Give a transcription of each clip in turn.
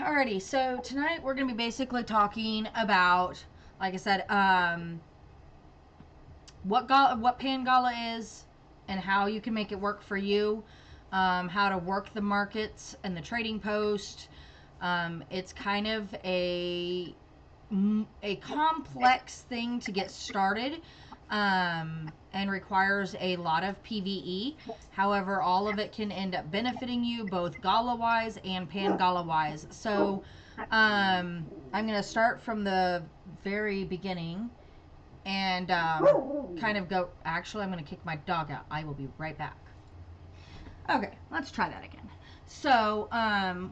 Alrighty, so tonight we're going to be basically talking about, like I said, what Pan Gala is and how you can make it work for you, how to work the markets and the trading post. It's kind of a complex thing to get started, and requires a lot of PVE. However, all of it can end up benefiting you both Gala wise and Pan Gala wise. So I'm going to start from the very beginning and kind of go. Actually, I'm going to kick my dog out. I will be right back. Okay, let's try that again. So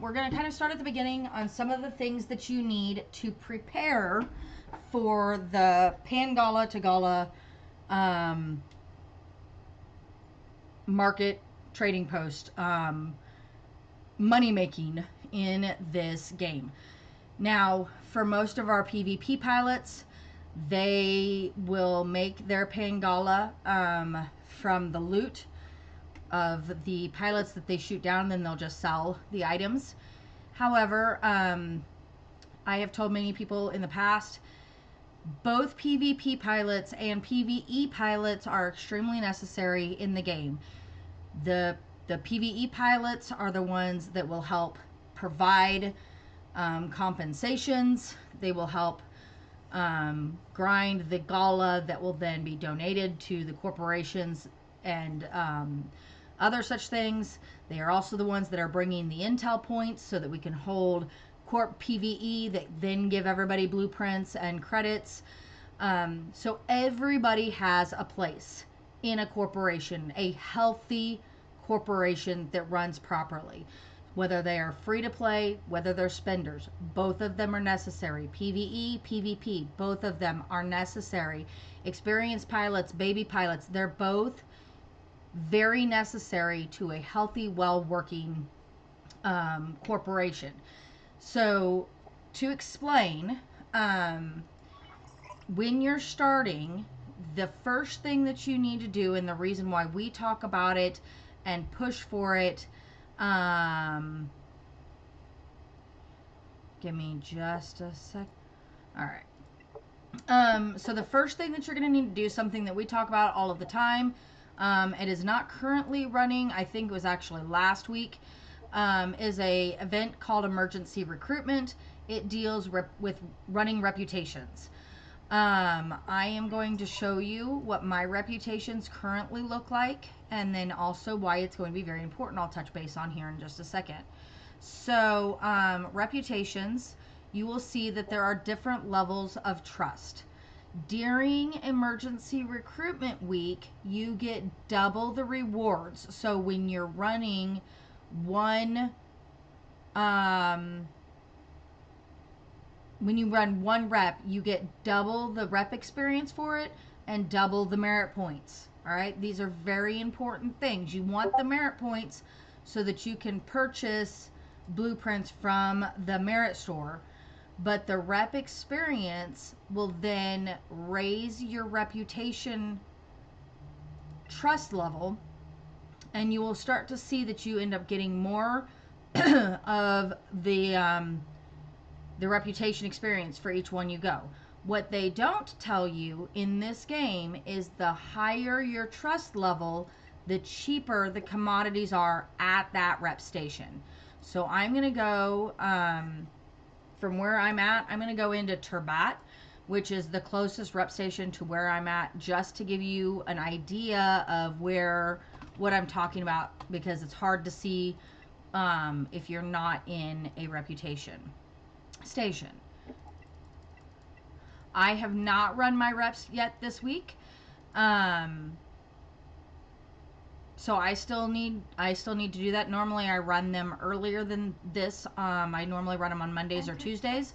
we're going to kind of start at the beginning on some of the things that you need to prepare for the Pan Gala to Gala market trading post money making in this game. Now, for most of our PvP pilots, they will make their Pan Gala from the loot of the pilots that they shoot down, then they'll just sell the items. However, I have told many people in the past, both PvP pilots and PvE pilots are extremely necessary in the game. The PvE pilots are the ones that will help provide compensations. They will help grind the Gala that will then be donated to the corporations and other such things. They are also the ones that are bringing the intel points so that we can hold corp PvE that then give everybody blueprints and credits. So everybody has a place in a corporation, a healthy corporation that runs properly. Whether they are free to play, whether they're spenders, both of them are necessary. PvE, PvP, both of them are necessary. Experienced pilots, baby pilots, they're both very necessary to a healthy, well-working corporation. So to explain, when you're starting, the first thing that you need to do, and the reason why we talk about it and push for it, give me just a sec. All right. So the first thing that you're going to need to do, something that we talk about all of the time, it is not currently running. I think it was actually last week. Is a event called Emergency Recruitment. It deals with running reputations. I am going to show you what my reputations currently look like, and then also why it's going to be very important. I'll touch base on here in just a second. So reputations, you will see that there are different levels of trust. During Emergency Recruitment Week, you get double the rewards. So when you're running one, when you run one rep, you get double the rep experience for it and double the merit points. All right, these are very important things. You want the merit points so that you can purchase blueprints from the merit store. But the rep experience will then raise your reputation trust level, and you will start to see that you end up getting more of the reputation experience for each one you go. What they don't tell you in this game is the higher your trust level, the cheaper the commodities are at that rep station. So I'm going to go... from where I'm at, I'm going to go into Turbat, which is the closest rep station to where I'm at, just to give you an idea of what I'm talking about, because it's hard to see if you're not in a reputation station. I have not run my reps yet this week. So I still need to do that. Normally I run them earlier than this. I normally run them on Mondays or Tuesdays.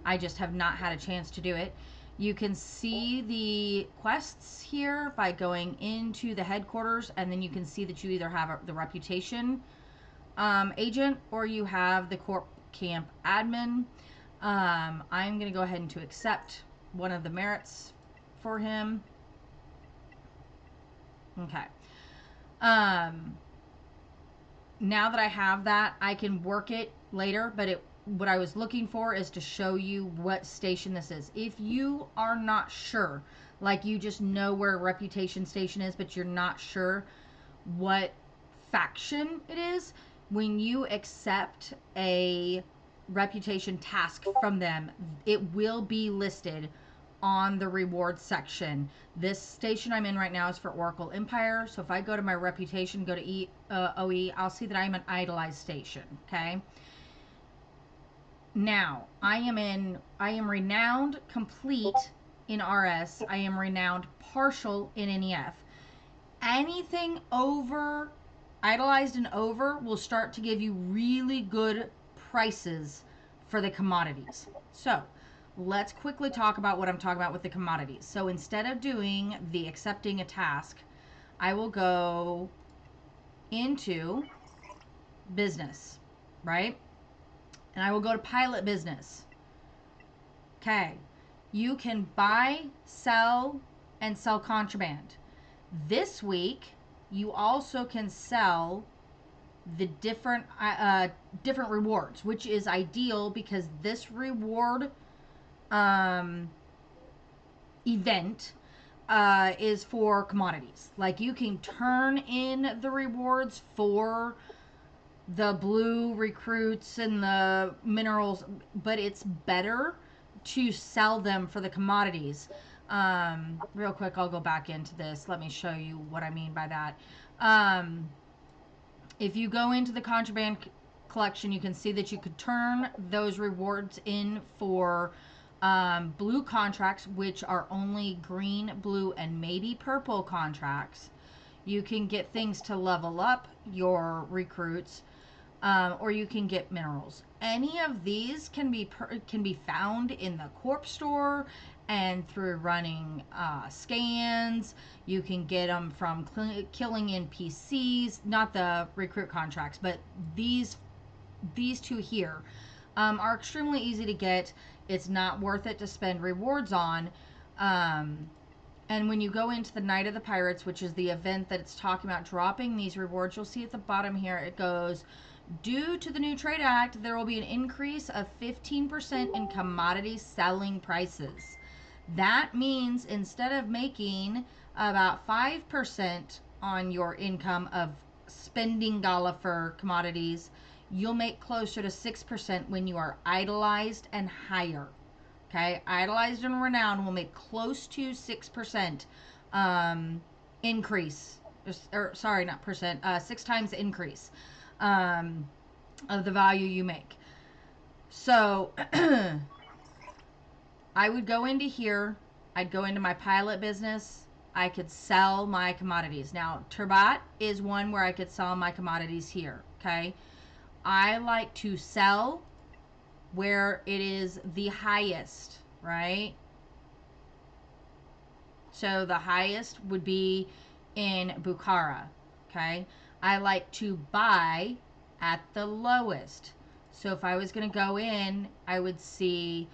I just have not had a chance to do it. You can see the quests here by going into the headquarters, and then you can see that you either have the reputation agent or you have the corp camp admin. I'm going to go ahead and to accept one of the merits for him. Okay. Now that I have that, I can work it later, but what I was looking for is to show you what station this is. If you are not sure, like you just know where Reputation Station is, but you're not sure what faction it is, when you accept a reputation task from them, it will be listed on the rewards section. This station I'm in right now is for Oracle Empire. So if I go to my reputation, go to OE, I'll see that I'm an idolized station. Okay. Now I am renowned complete in RS. I am renowned partial in NEF. Anything over idolized and over will start to give you really good prices for the commodities. So let's quickly talk about what I'm talking about with the commodities. So instead of doing the accepting a task, I will go into business, right? And I will go to pilot business. Okay. You can buy, sell, and sell contraband. This week, you also can sell the different rewards, which is ideal because this reward event is for commodities. Like you can turn in the rewards for the blue recruits and the minerals, but it's better to sell them for the commodities. Real quick, I'll go back into this. Let me show you what I mean by that. If you go into the contraband collection, you can see that you could turn those rewards in for blue contracts, which are only green, blue, and maybe purple contracts. You can get things to level up your recruits, or you can get minerals. Any of these can be found in the corp store and through running scans. You can get them from killing NPCs, not the recruit contracts, but these two here are extremely easy to get. It's not worth it to spend rewards on. And when you go into the Night of the Pirates, which is the event that it's talking about dropping these rewards, you'll see at the bottom here, it goes, due to the new Trade Act, there will be an increase of 15% in commodity selling prices. That means instead of making about 5% on your income of spending Gala for commodities, you'll make closer to 6% when you are idolized and higher. Okay, idolized and renowned will make close to 6% increase, or sorry, not percent, 6 times increase of the value you make. So I would go into here, I'd go into my pilot business, I could sell my commodities. Now, Turbat is one where I could sell my commodities here, okay? I like to sell where it is the highest, right? So the highest would be in Bukhara, okay? I like to buy at the lowest. So if I was going to go in, I would see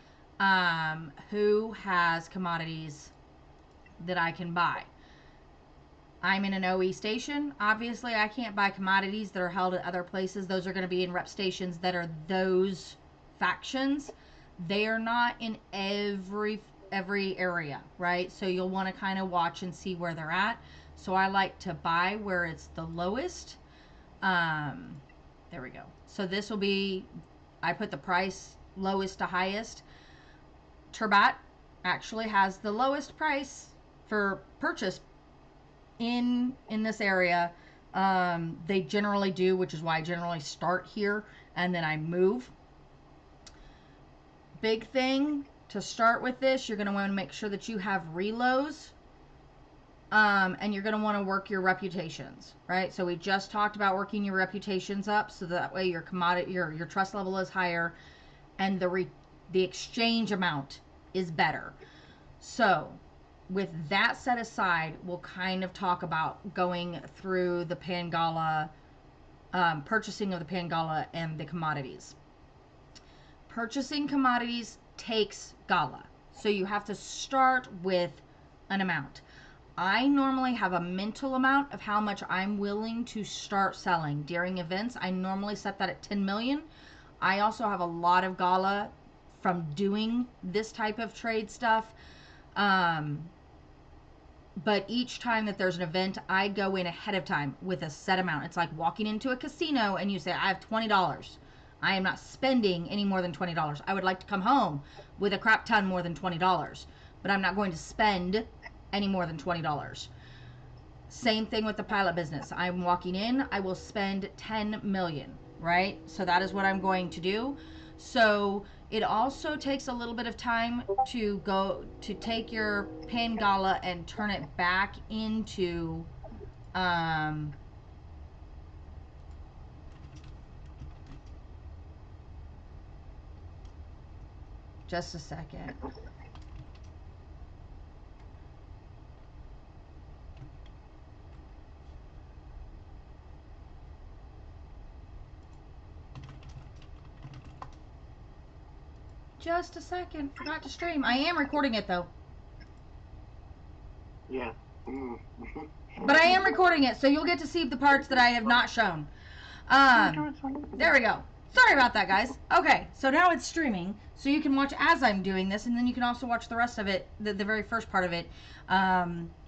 who has commodities that I can buy. I'm in an OE station. Obviously, I can't buy commodities that are held at other places. Those are going to be in rep stations that are those factions. They are not in every area, right? So you'll want to kind of watch and see where they're at. So I like to buy where it's the lowest. There we go. So this will be, I put the price lowest to highest. Turbat actually has the lowest price for purchase in this area. They generally do, which is why I generally start here and then I move. Big thing to start with this, you're going to want to make sure that you have reloads, and you're going to want to work your reputations, right? So we just talked about working your reputations up so that way your commodity, your trust level is higher, and the exchange amount is better. So with that set aside, we'll kind of talk about going through the Pan Gala, purchasing of the Pan Gala and the commodities. Purchasing commodities takes Gala. So you have to start with an amount. I normally have a mental amount of how much I'm willing to start selling. During events, I normally set that at 10 million. I also have a lot of gala from doing this type of trade stuff. But each time that there's an event, I go in ahead of time with a set amount. It's like walking into a casino and you say, I have $20. I am not spending any more than $20. I would like to come home with a crap ton more than $20, but I'm not going to spend any more than $20. Same thing with the pilot business. I'm walking in, I will spend 10 million, right? So that is what I'm going to do. So it also takes a little bit of time to go to take your Pan Gala and turn it back into just a second. Just a second. Forgot to stream. I am recording it though. Yeah. But I am recording it, so you'll get to see the parts that I have not shown. There we go. Sorry about that, guys. Okay, so now it's streaming, so you can watch as I'm doing this, and then you can also watch the rest of it, the very first part of it,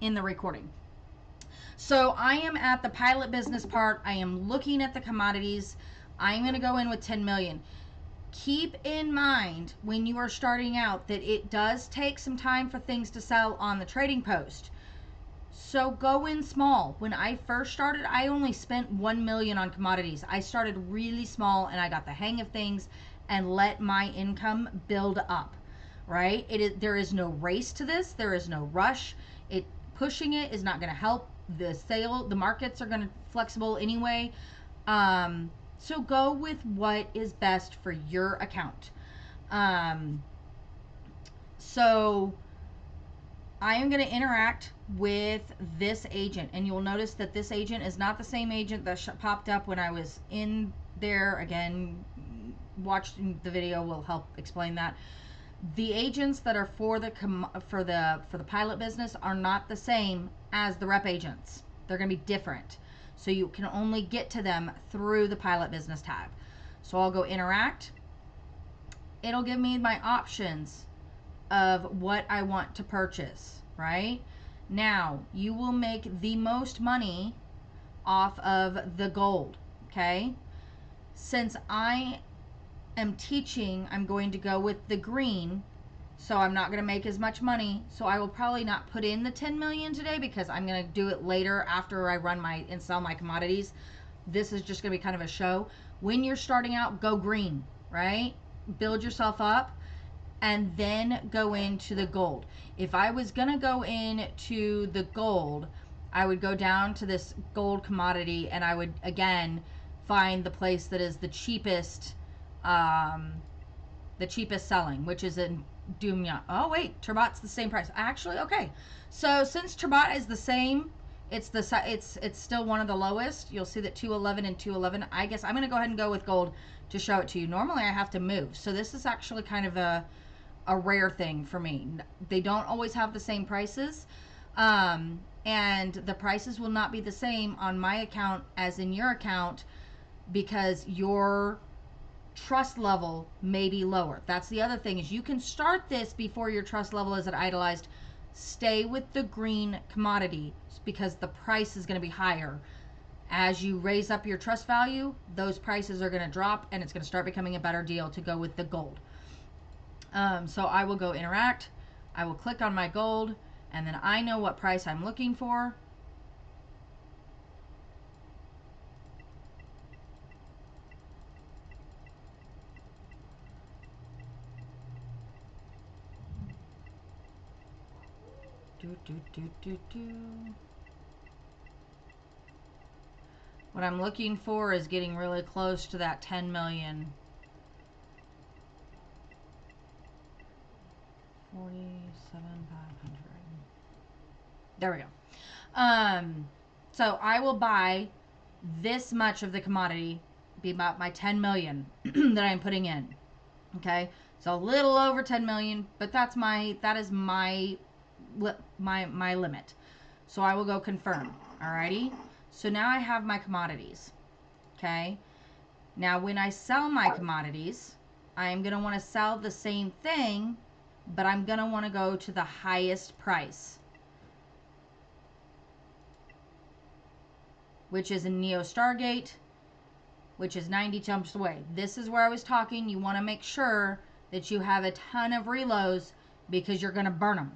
in the recording. So I am at the pilot business part. I am looking at the commodities. I'm going to go in with 10 million. Keep in mind when you are starting out that it does take some time for things to sell on the trading post. So go in small. When I first started, I only spent 1 million on commodities. I started really small and I got the hang of things and let my income build up, right? There is no race to this. There is no rush. Pushing it is not going to help the sale. The markets are going to flexible anyway. So go with what is best for your account. So I am going to interact with this agent, and you'll notice that this agent is not the same agent that popped up when I was in there. Again, watching the video will help explain that. The agents that are for the pilot business are not the same as the rep agents. They're going to be different. So you can only get to them through the pilot business tab. So I'll go interact. It'll give me my options of what I want to purchase, right? Now, you will make the most money off of the gold, okay? Since I am teaching, I'm going to go with the green, so I'm not going to make as much money. So I will probably not put in the 10 million today because I'm going to do it later after I run and sell my commodities. This is just going to be kind of a show. When you're starting out, go green, right? Build yourself up and then go into the gold. If I was going to go into the gold, I would go down to this gold commodity and I would again find the place that is the cheapest selling, which is in Dumya. Oh wait, Turbat's the same price. Actually, okay. So since Turbat is the same, it's still one of the lowest. You'll see that 211 and 211. I guess I'm going to go ahead and go with gold to show it to you. Normally I have to move. So this is actually kind of a rare thing for me. They don't always have the same prices. And the prices will not be the same on my account as in your account because your trust level may be lower. That's the other thing, is you can start this before your trust level is at idolized. Stay with the green commodity because the price is going to be higher. As you raise up your trust value, those prices are going to drop and it's going to start becoming a better deal to go with the gold. So I will go interact. I will click on my gold and then I know what price I'm looking for. What I'm looking for is getting really close to that 10 million. 47,500. There we go. So I will buy this much of the commodity, be about my 10 million that I'm putting in. Okay, so a little over 10 million, but that is my limit. So I will go confirm. Alrighty. So now I have my commodities. Okay. Now, when I sell my commodities, I'm going to want to sell the same thing, but I'm going to want to go to the highest price, which is in Neo Stargate, which is 90 jumps away. This is where I was talking. You want to make sure that you have a ton of reloads because you're going to burn them.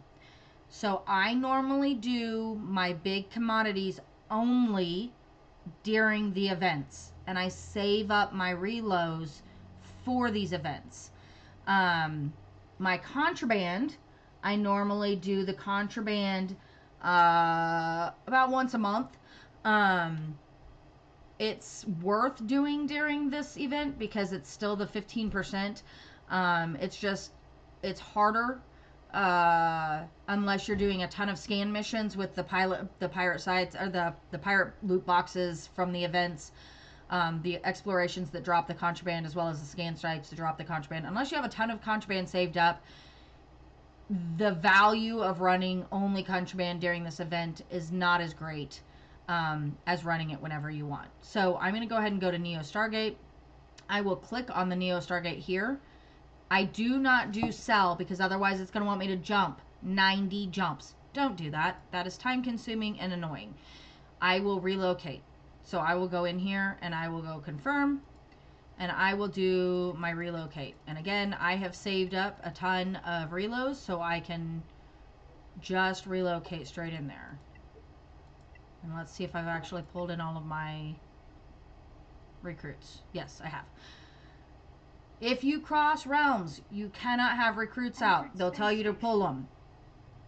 So I normally do my big commodities only during the events, and I save up my reloads for these events. My contraband, I normally do the contraband about once a month. It's worth doing during this event because it's still the 15%. It's harder unless you're doing a ton of scan missions with the pirate sites, or the pirate loot boxes from the events, the explorations that drop the contraband, as well as the scan sites to drop the contraband. Unless you have a ton of contraband saved up, the value of running only contraband during this event is not as great as running it whenever you want. So I'm going to go ahead and go to Neo Stargate. I will click on the Neo Stargate here. I do not do sell because otherwise it's going to want me to jump 90 jumps. Don't do that. That is time consuming and annoying. I will relocate. So I will go in here and I will go confirm, and I will do my relocate. And again, I have saved up a ton of reloads, so I can just relocate straight in there. And let's see if I've actually pulled in all of my recruits. Yes, I have. If you cross realms, you cannot have recruits out. They'll tell you to pull them.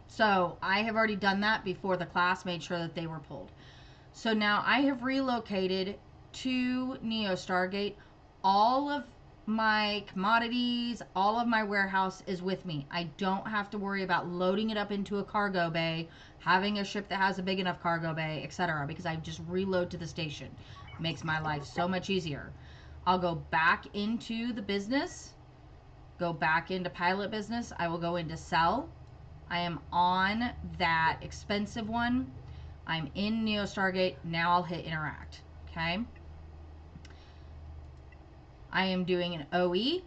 So I have already done that before the class made sure that they were pulled. So now I have relocated to Neo Stargate. All of my commodities, all of my warehouse is with me. I don't have to worry about loading it up into a cargo bay, having a ship that has a big enough cargo bay, etc., because I just reload to the station. It makes my life so much easier. I'll go back into the business, go back into pilot business. I will go into sell. I am on that expensive one. I'm in Neo Stargate. Now I'll hit interact. Okay. I am doing an OE.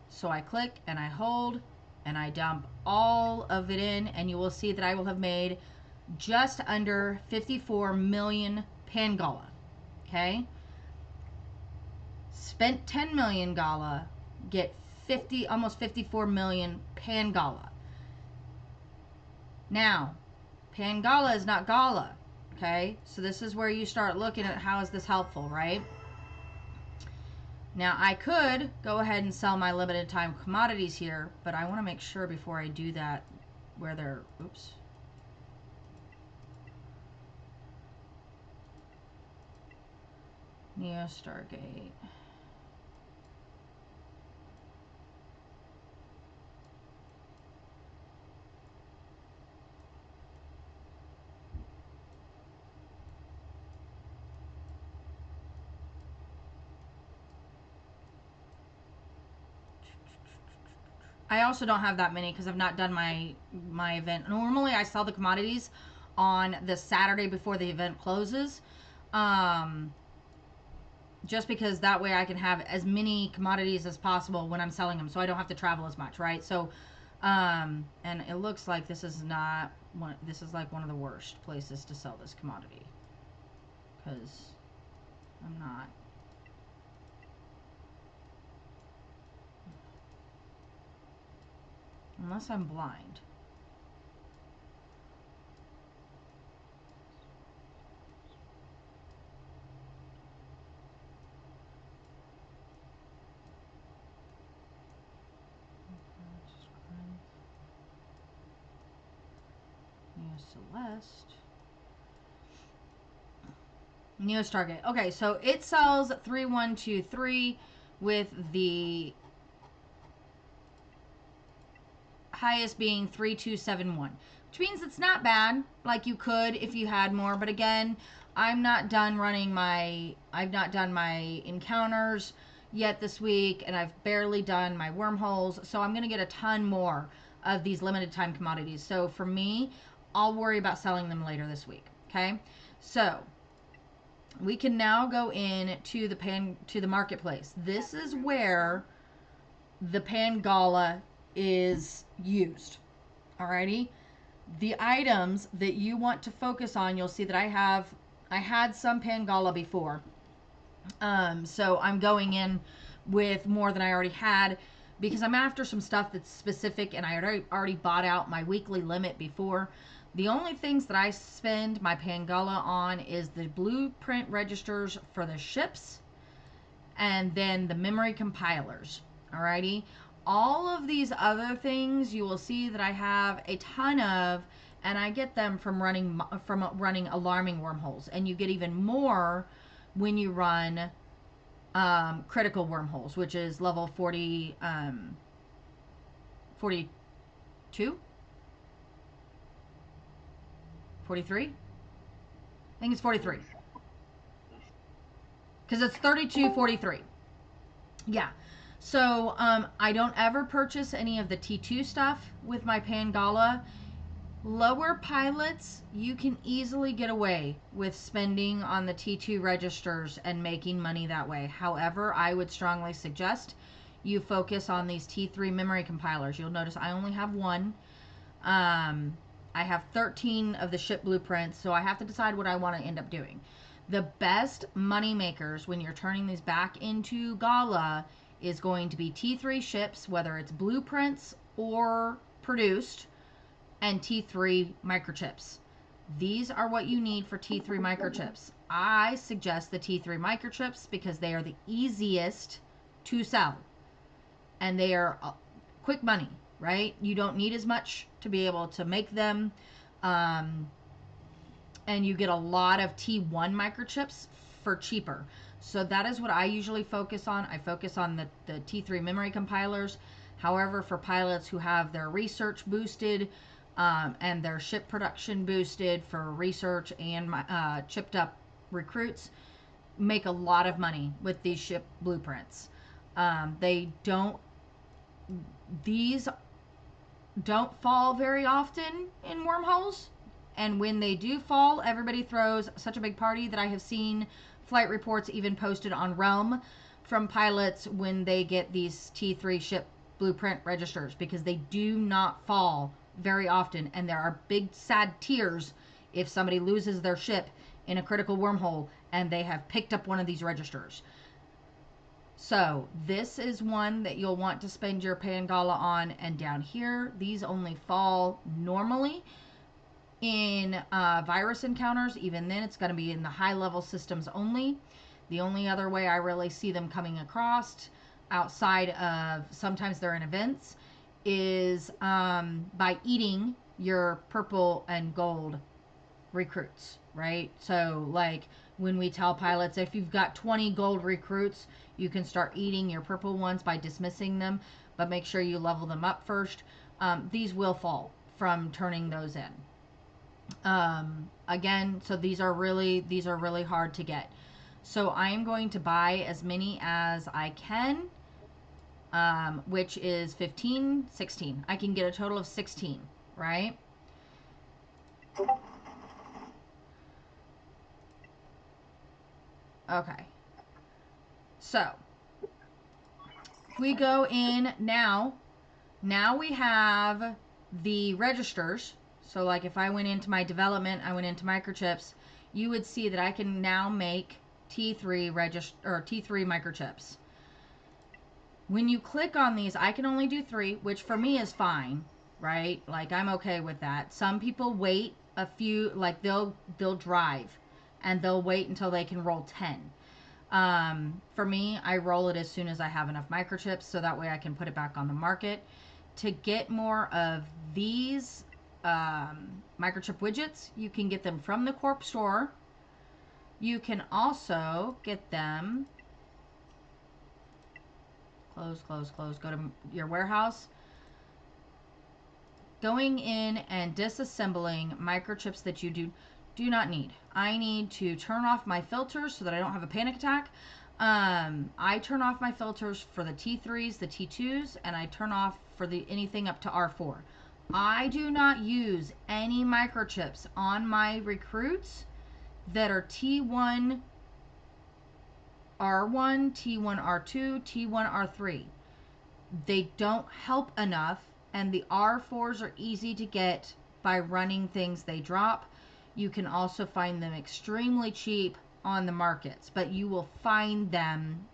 So I click and I hold and I dump all of it in, and you will see that I will have made just under 54 million Pan Gala. Okay. Spent 10 million Gala, get almost 54 million Pan Gala. Now, Pan Gala is not Gala, okay? So this is where you start looking at how is this helpful, right? Now, I could go ahead and sell my limited time commodities here, but I want to make sure before I do that where they're, oops. Neo Stargate. I also don't have that many because I've not done my event. Normally I sell the commodities on the Saturday before the event closes. Just because that way I can have as many commodities as possible when I'm selling them, so I don't have to travel as much, right? So, and it looks like this is not one. This is like one of the worst places to sell this commodity because I'm not. Unless I'm blind. Neo Celeste. Neo Stargate. Okay, so it sells 3123 with the highest being 3271, which means it's not bad. Like you could if you had more, but again, I've not done my encounters yet this week, and I've barely done my wormholes, so I'm gonna get a ton more of these limited time commodities. So for me, I'll worry about selling them later this week. Okay, so we can now go in to the marketplace. This is where the Pan Gala is used. Alrighty. The items that you want to focus on, you'll see that I had some Pan Gala before. So I'm going in with more than I already had because I'm after some stuff that's specific, and I already bought out my weekly limit before. The only things that I spend my Pan Gala on is the blueprint registers for the ships and then the memory compilers. Alrighty. All of these other things you will see that I have a ton of, and I get them from running alarming wormholes, and you get even more when you run critical wormholes, which is level 40, 42, 43. I think it's 43 because it's 32, 43. Yeah. So I don't ever purchase any of the T2 stuff with my Pan Gala. Lower pilots, you can easily get away with spending on the T2 registers and making money that way. However, I would strongly suggest you focus on these T3 memory compilers. You'll notice I only have one. I have 13 of the ship blueprints, so I have to decide what I want to end up doing. The best money makers when you're turning these back into Gala is going to be T3 ships, whether it's blueprints or produced, and T3 microchips. These are what you need for T3 microchips. I suggest the T3 microchips because they are the easiest to sell, and they are quick money, right? You don't need as much to be able to make them, and you get a lot of T1 microchips for cheaper. So that is what I usually focus on. I focus on the T3 memory compilers. However, for pilots who have their research boosted and their ship production boosted for research and chipped up recruits, make a lot of money with these ship blueprints. These don't fall very often in wormholes. And when they do fall, everybody throws such a big party that I have seen flight reports even posted on Realm from pilots when they get these T3 ship blueprint registers, because they do not fall very often, and there are big sad tears if somebody loses their ship in a critical wormhole and they have picked up one of these registers. So this is one that you'll want to spend your Pan Gala on, and down here these only fall normally in virus encounters. Even then it's going to be in the high level systems only. The only other way I really see them coming across outside of sometimes they're in events is by eating your purple and gold recruits, right? So like when we tell pilots, if you've got 20 gold recruits, you can start eating your purple ones by dismissing them, but make sure you level them up first. These will fall from turning those in. Again, so these are really hard to get. So I am going to buy as many as I can, which is 15, 16. I can get a total of 16, right? Okay. So if we go in now we have the registers. So like if I went into my development, I went into microchips, you would see that I can now make T3 microchips. When you click on these, I can only do 3, which for me is fine, right? Like I'm okay with that. Some people wait a few, like they'll drive and they'll wait until they can roll 10. For me, I roll it as soon as I have enough microchips, so that way I can put it back on the market. To get more of these microchip widgets, you can get them from the Corp store. You can also get them, close, go to your warehouse, going in and disassembling microchips that you do not need. I need to turn off my filters so that I don't have a panic attack. I turn off my filters for the T3s, the T2s, and I turn off for anything up to R4. I do not use any microchips on my recruits that are T1 R1, T1, R2, T1, R3. They don't help enough, and the R4s are easy to get by running things they drop. You can also find them extremely cheap on the markets, but you will find them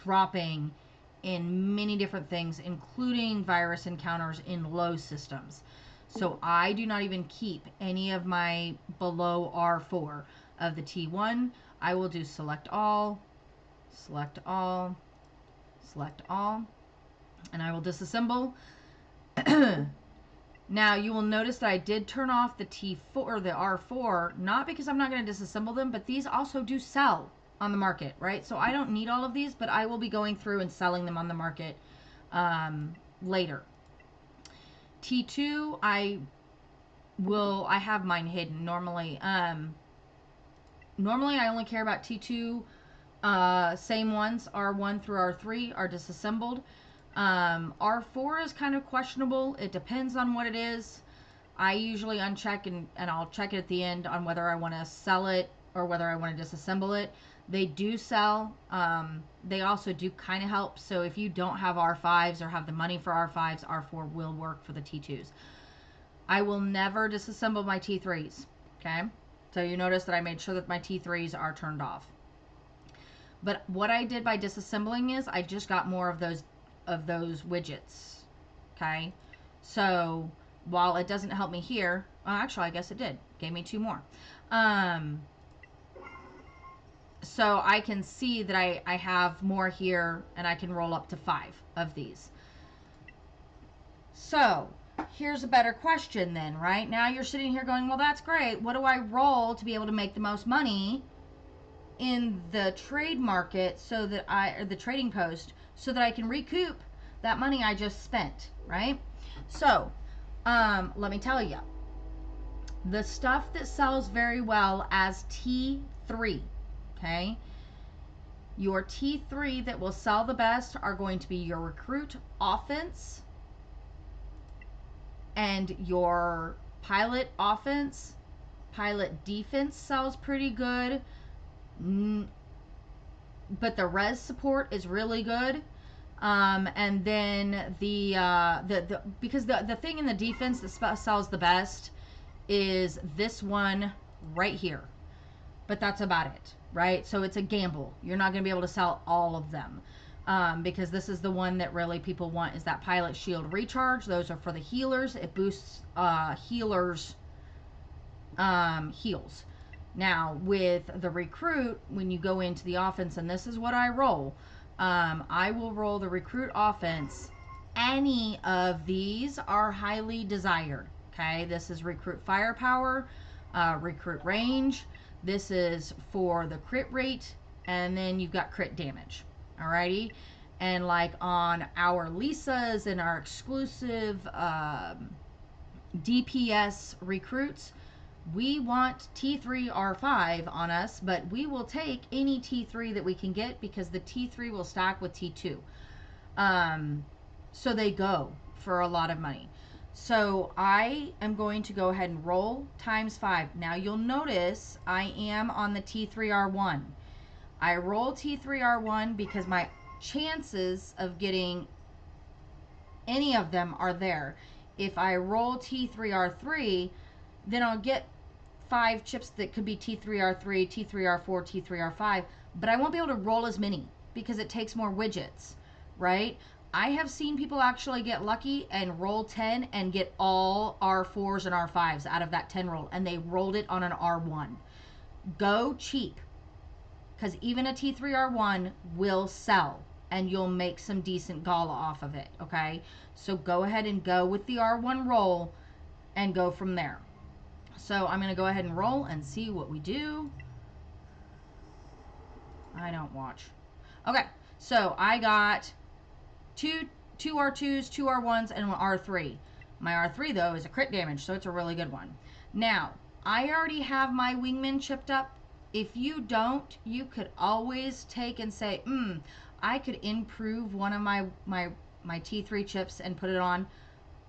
dropping in many different things, including virus encounters in low systems. So I do not even keep any of my below R4 of the T1. I will do select all, select all, select all, and I will disassemble. Now you will notice that I did turn off the T4 or the R4, not because I'm not going to disassemble them, but these also do sell on the market, right? So I don't need all of these, but I will be going through and selling them on the market later. T2, I have mine hidden normally. Normally I only care about T2, same ones, R1 through R3 are disassembled. R4 is kind of questionable. It depends on what it is. I usually uncheck and I'll check it at the end on whether I want to sell it or whether I want to disassemble it. They do sell. They also do kind of help. So if you don't have R5s or have the money for R5s, R4 will work for the T2s. I will never disassemble my T3s. Okay. So you notice that I made sure that my T3s are turned off. But what I did by disassembling is I just got more of those widgets. Okay. So while it doesn't help me here, well, actually I guess it did. Gave me 2 more. So I can see that I have more here, and I can roll up to 5 of these. So here's a better question then, right? Now you're sitting here going, well, that's great. What do I roll to be able to make the most money in the trade market so that or the trading post, so that I can recoup that money I just spent, right? So let me tell you, the stuff that sells very well as T3, okay? Your T3 that will sell the best are going to be your recruit offense and your pilot offense. Pilot defense sells pretty good, but the res support is really good. And then because the thing in the defense that sells the best is this one right here, but that's about it, right? So it's a gamble. You're not going to be able to sell all of them, because this is the one that really people want, is that pilot shield recharge. Those are for the healers. It boosts healers heals. Now with the recruit, when you go into the offense, and this is what I roll, I will roll the recruit offense. Any of these are highly desired. Okay, this is recruit firepower, recruit range. This is for the crit rate, and then you've got crit damage. Alrighty, and like on our Lisas and our exclusive DPS recruits, we want T3 R5 on us, but we will take any T3 that we can get, because the T3 will stack with T2. So they go for a lot of money. So I am going to go ahead and roll times 5. Now you'll notice I am on the T3 R1. I roll T3 R1 because my chances of getting any of them are there. If I roll T3 R3, then I'll get 5 chips that could be T3 R3, T3 R4, T3 R5, but I won't be able to roll as many because it takes more widgets, right? I have seen people actually get lucky and roll 10 and get all R4s and R5s out of that 10 roll, and they rolled it on an R1. Go cheap, because even a T3 R1 will sell, and you'll make some decent gala off of it, okay? So go ahead and go with the R1 roll and go from there. So I'm going to go ahead and roll and see what we do. I don't watch. Okay, so I got two R2s, 2 R1s, and one R3. My R3, though, is a crit damage, so it's a really good one. Now, I already have my wingman chipped up. If you don't, you could always take and say, I could improve one of my T3 chips and put it on.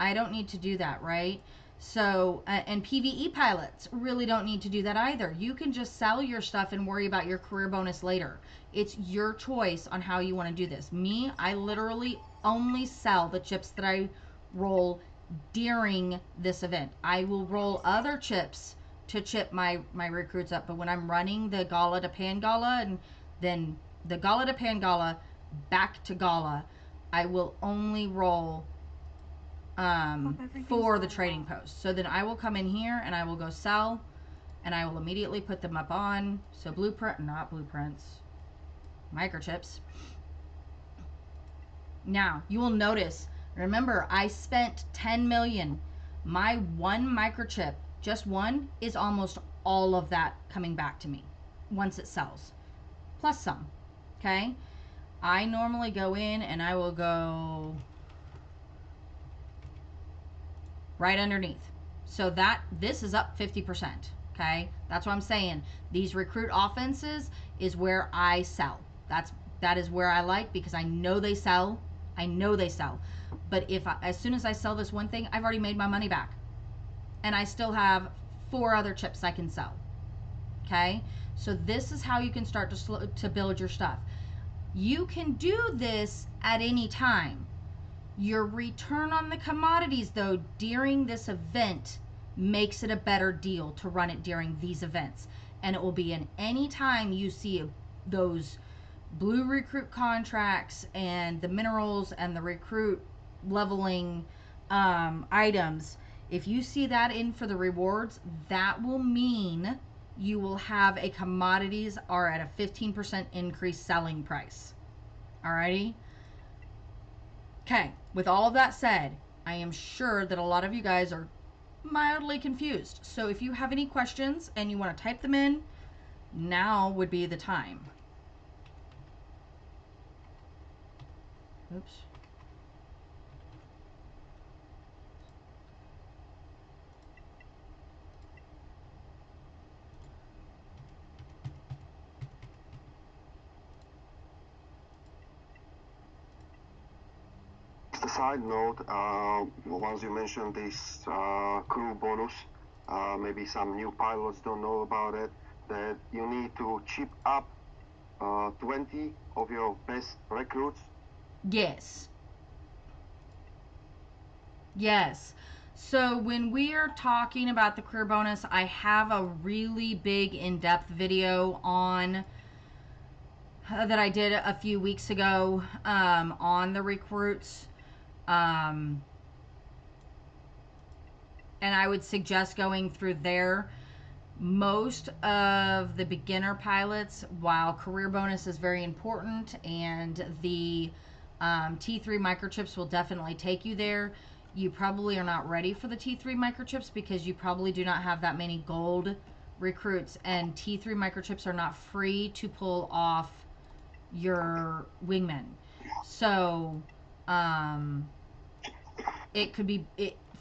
I don't need to do that, right? So, and PVE pilots really don't need to do that either. You can just sell your stuff and worry about your career bonus later. It's your choice on how you want to do this. Me, I literally only sell the chips that I roll during this event. I will roll other chips to chip my recruits up, but when I'm running the Gala to Pan Gala and then the Gala to Pan Gala back to Gala, I will only roll for the trading post. So then I will come in here and I will go sell, and I will immediately put them up on. So not blueprints, microchips. Now you will notice, remember I spent 10 million. My one microchip, just one, is almost all of that coming back to me once it sells, plus some. Okay, I normally go in and I will go right underneath. So that this is up 50%. Okay, that's what I'm saying. These recruit offenses is where I sell. That is where I like, because I know they sell. I know they sell. But as soon as I sell this one thing, I've already made my money back, and I still have 4 other chips I can sell. Okay, so this is how you can start to build your stuff. You can do this at any time. Your return on the commodities, though, during this event makes it a better deal to run it during these events. And it will be in any time you see those blue recruit contracts and the minerals and the recruit leveling items. If you see that in for the rewards, that will mean you will have a commodities are at a 15% increased selling price. Alrighty? Okay, with all of that said, I am sure that a lot of you guys are mildly confused. So if you have any questions and you want to type them in, now would be the time. Oops. Just a side note, once you mentioned this crew bonus, maybe some new pilots don't know about it, that you need to chip up 20 of your best recruits. Yes. Yes. So when we are talking about the career bonus, I have a really big in-depth video on that I did a few weeks ago on the recruits. And I would suggest going through there. Most of the beginner pilots, while career bonus is very important and the T3 microchips will definitely take you there, you probably are not ready for the T3 microchips because you probably do not have that many gold recruits, and T3 microchips are not free to pull off your wingmen. So it could be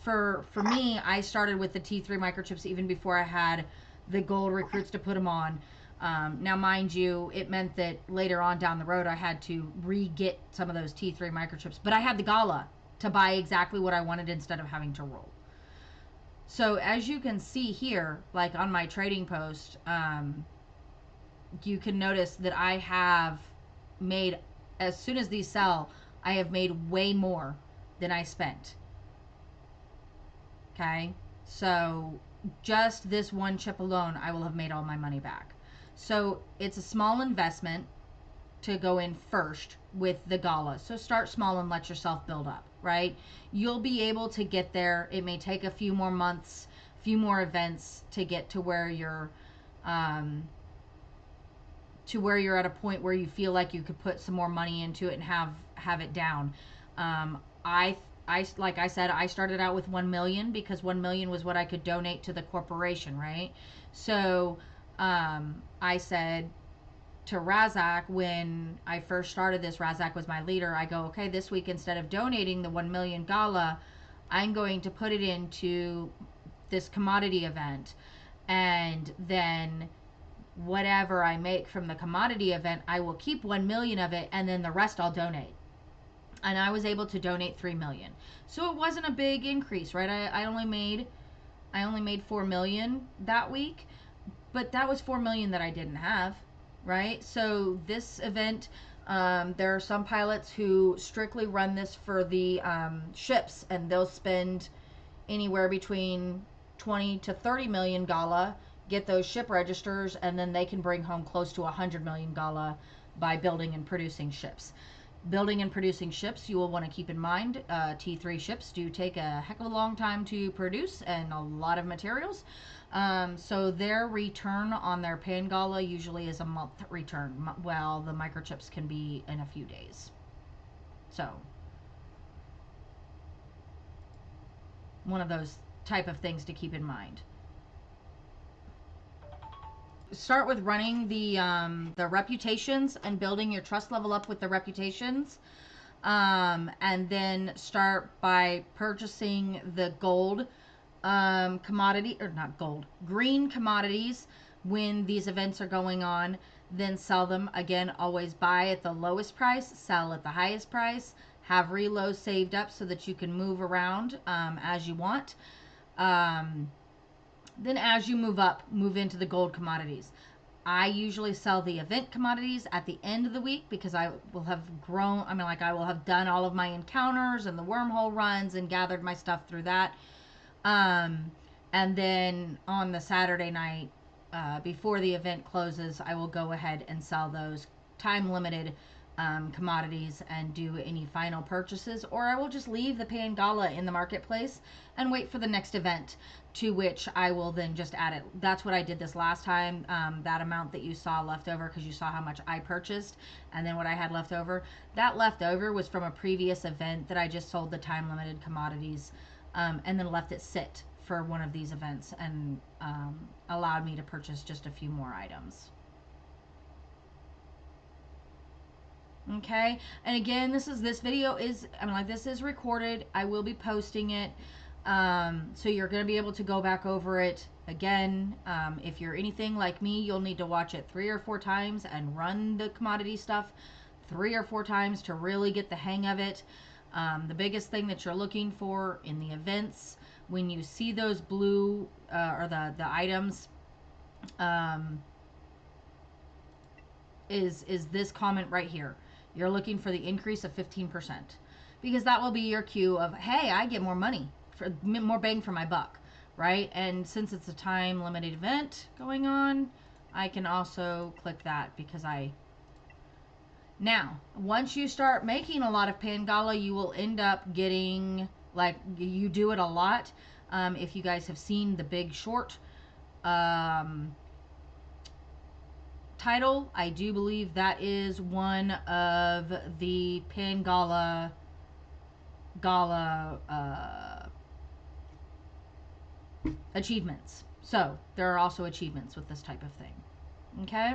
for me. I started with the T3 microchips even before I had the gold recruits to put them on. Now, mind you, it meant that later on down the road I had to re-get some of those T3 microchips, but I had the Gala to buy exactly what I wanted instead of having to roll. So as you can see here, like on my trading post, you can notice that I have made, as soon as these sell, I have made way more than I spent. Okay, so just this one chip alone, I will have made all my money back. So it's a small investment to go in first with the Gala. So start small and let yourself build up, right? You'll be able to get there. It may take a few more months, a few more events to get to where you're at a point where you feel like you could put some more money into it and have it down. I like I said, I started out with 1 million because 1 million was what I could donate to the corporation, right? So I said to Razak, when I first started this, Razak was my leader, I go, okay, this week instead of donating the 1 million Gala, I'm going to put it into this commodity event, and then whatever I make from the commodity event, I will keep 1 million of it, and then the rest I'll donate. And I was able to donate 3 million. So it wasn't a big increase, right? I only made I only made 4 million that week, but that was 4 million that I didn't have, right? So this event, there are some pilots who strictly run this for the ships, and they'll spend anywhere between 20 to 30 million gala, get those ship registers, and then they can bring home close to 100 million gala by building and producing ships. Building and producing ships, you will want to keep in mind, T3 ships do take a heck of a long time to produce and a lot of materials. So their return on their Pan Gala usually is a month return, while the microchips can be in a few days. So one of those type of things to keep in mind. Start with running the reputations and building your trust level up with the reputations, and then start by purchasing the gold commodity, or not gold, green commodities when these events are going on. Then sell them again. Always buy at the lowest price, sell at the highest price. Have reloads saved up so that you can move around as you want. Then as you move up, move into the gold commodities. I usually sell the event commodities at the end of the week because I will have grown. I mean, like, I will have done all of my encounters and the wormhole runs and gathered my stuff through that. And then on the Saturday night, before the event closes, I will go ahead and sell those time limited commodities and do any final purchases, or I will just leave the Pan Gala in the marketplace and wait for the next event, to which I will then just add it. That's what I did this last time. That amount that you saw left over, because you saw how much I purchased and then what I had left over, that left over was from a previous event that I just sold the time limited commodities, and then left it sit for one of these events, and allowed me to purchase just a few more items. Okay, and again, this video is, I mean, like, this is recorded. I will be posting it, so you're going to be able to go back over it again. If you're anything like me, you'll need to watch it 3 or 4 times and run the commodity stuff 3 or 4 times to really get the hang of it. The biggest thing that you're looking for in the events, when you see those blue or the items, is this comment right here. You're looking for the increase of 15%, because that will be your cue of, hey, I get more money, for more bang for my buck, right? And since it's a time limited event going on, I can also click that, because now, once you start making a lot of Pan Gala, you will end up getting, like, you do it a lot. If you guys have seen The Big Short, title, I do believe that is one of the Pan Gala achievements. So there are also achievements with this type of thing. Okay,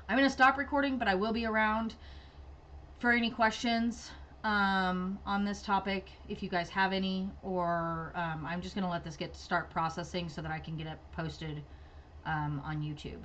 I'm going to stop recording, but I will be around for any questions on this topic, if you guys have any, or I'm just going to let this start processing so that I can get it posted on YouTube.